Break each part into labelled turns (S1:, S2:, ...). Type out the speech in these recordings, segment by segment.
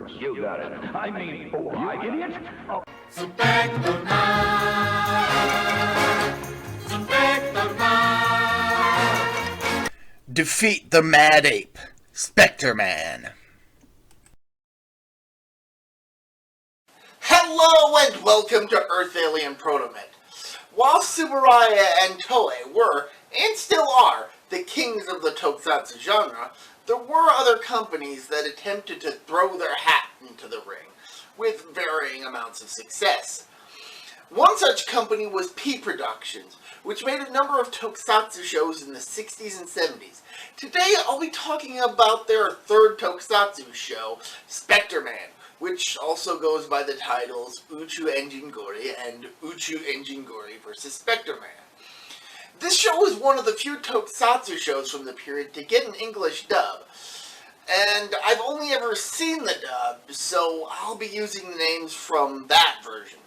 S1: You got it. I mean, why, idiot? Oh.
S2: Spectreman.
S3: Defeat the Mad Ape, Spectreman.
S4: Hello and welcome to Earth Alien ProtoMet. While Tsuburaya and Toei were, and still are, the kings of the tokusatsu genre, there were other companies that attempted to throw their hat into the ring, with varying amounts of success. One such company was P Productions, which made a number of tokusatsu shows in the 60s and 70s. Today I'll be talking about their third tokusatsu show, Spectreman, which also goes by the titles Uchu Engine Gori and Uchu Engine Gori vs. Spectreman. This show was one of the few tokusatsu shows from the period to get an English dub, and I've only ever seen the dub, so I'll be using the names from that version.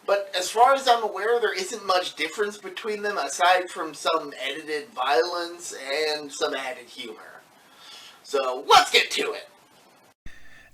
S4: But as far as I'm aware, there isn't much difference between them aside from some edited violence and some added humor. So let's get to it!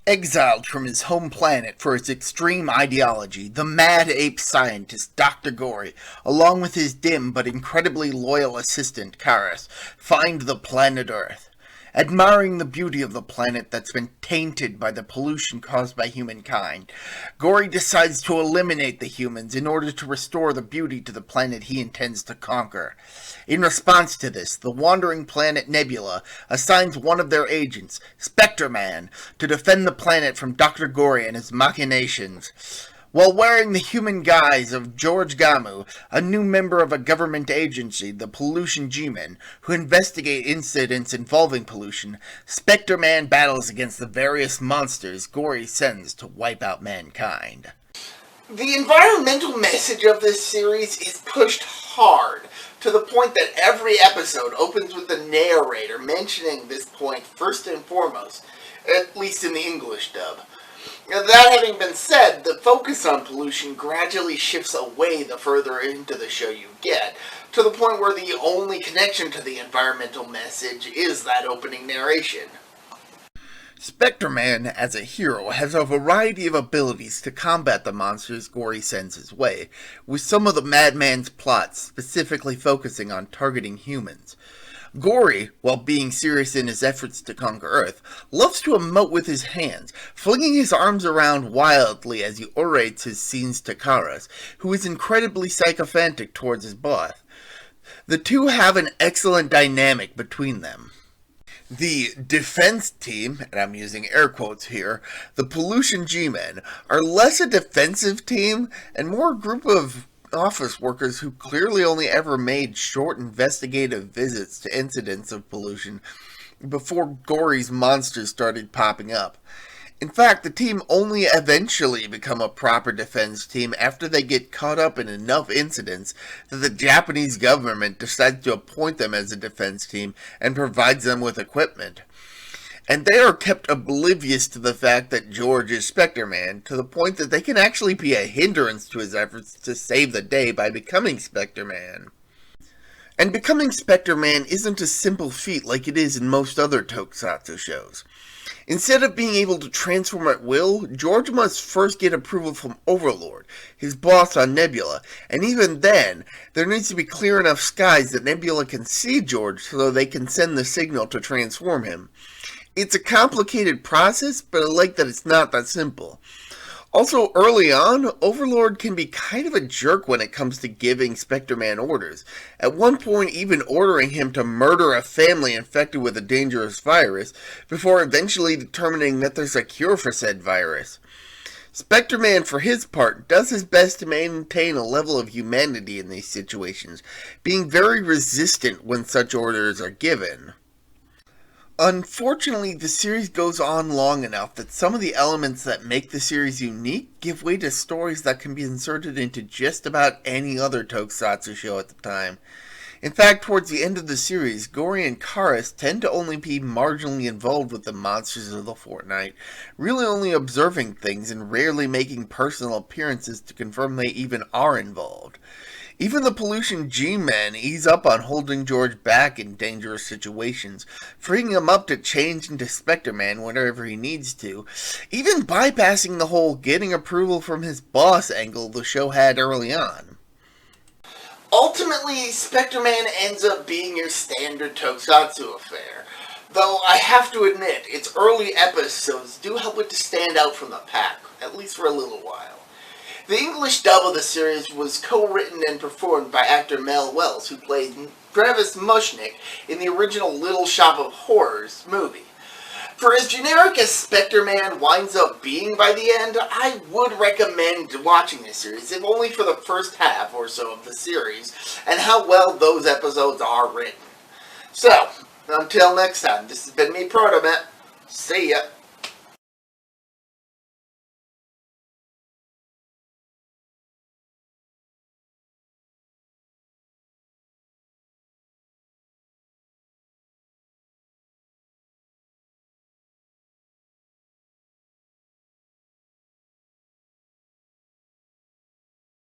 S3: Exiled from his home planet for his extreme ideology, the Mad Ape scientist Dr. Gori, along with his dim but incredibly loyal assistant Karas, find the planet Earth. Admiring the beauty of the planet that's been tainted by the pollution caused by humankind, Gori decides to eliminate the humans in order to restore the beauty to the planet he intends to conquer. In response to this, the wandering planet Nebula assigns one of their agents, Spectreman, to defend the planet from Dr. Gori and his machinations. While wearing the human guise of George Gamu, a new member of a government agency, the Pollution G-Men, who investigate incidents involving pollution, Spectreman battles against the various monsters Gori sends to wipe out mankind.
S4: The environmental message of this series is pushed hard, to the point that every episode opens with the narrator mentioning this point first and foremost, at least in the English dub. Now, that having been said, the focus on pollution gradually shifts away the further into the show you get, to the point where the only connection to the environmental message is that opening narration.
S3: Spectreman, as a hero, has a variety of abilities to combat the monsters Gori sends his way, with some of the Madman's plots specifically focusing on targeting humans. Gori, while being serious in his efforts to conquer Earth, loves to emote with his hands, flinging his arms around wildly as he orates his scenes to Karas, who is incredibly sycophantic towards his boss. The two have an excellent dynamic between them. The defense team, and I'm using air quotes here, the Pollution G-Men, are less a defensive team and more a group of office workers who clearly only ever made short investigative visits to incidents of pollution before Gori's monsters started popping up. In fact, the team only eventually become a proper defense team after they get caught up in enough incidents that the Japanese government decides to appoint them as a defense team and provides them with equipment. And they are kept oblivious to the fact that George is Spectreman, to the point that they can actually be a hindrance to his efforts to save the day by becoming Spectreman. And becoming Spectreman isn't a simple feat like it is in most other tokusatsu shows. Instead of being able to transform at will, George must first get approval from Overlord, his boss on Nebula, and even then, there needs to be clear enough skies that Nebula can see George so they can send the signal to transform him. It's a complicated process, but I like that it's not that simple. Also, early on, Overlord can be kind of a jerk when it comes to giving Spectreman orders, at one point even ordering him to murder a family infected with a dangerous virus, before eventually determining that there's a cure for said virus. Spectreman, for his part, does his best to maintain a level of humanity in these situations, being very resistant when such orders are given. Unfortunately, the series goes on long enough that some of the elements that make the series unique give way to stories that can be inserted into just about any other tokusatsu show at the time. In fact, towards the end of the series, Gori and Karas tend to only be marginally involved with the monsters of the fortnight, really only observing things and rarely making personal appearances to confirm they even are involved. Even the pollution G-Men ease up on holding George back in dangerous situations, freeing him up to change into Spectreman whenever he needs to, even bypassing the whole getting approval from his boss angle the show had early on.
S4: Ultimately, Spectreman ends up being your standard tokusatsu affair, though I have to admit, its early episodes do help it to stand out from the pack, at least for a little while. The English dub of the series was co-written and performed by actor Mel Wells, who played Travis Mushnick in the original Little Shop of Horrors movie. For as generic as Spectreman winds up being by the end, I would recommend watching this series, if only for the first half or so of the series, and how well those episodes are written. So, until next time, this has been me, ProtoMet. See ya!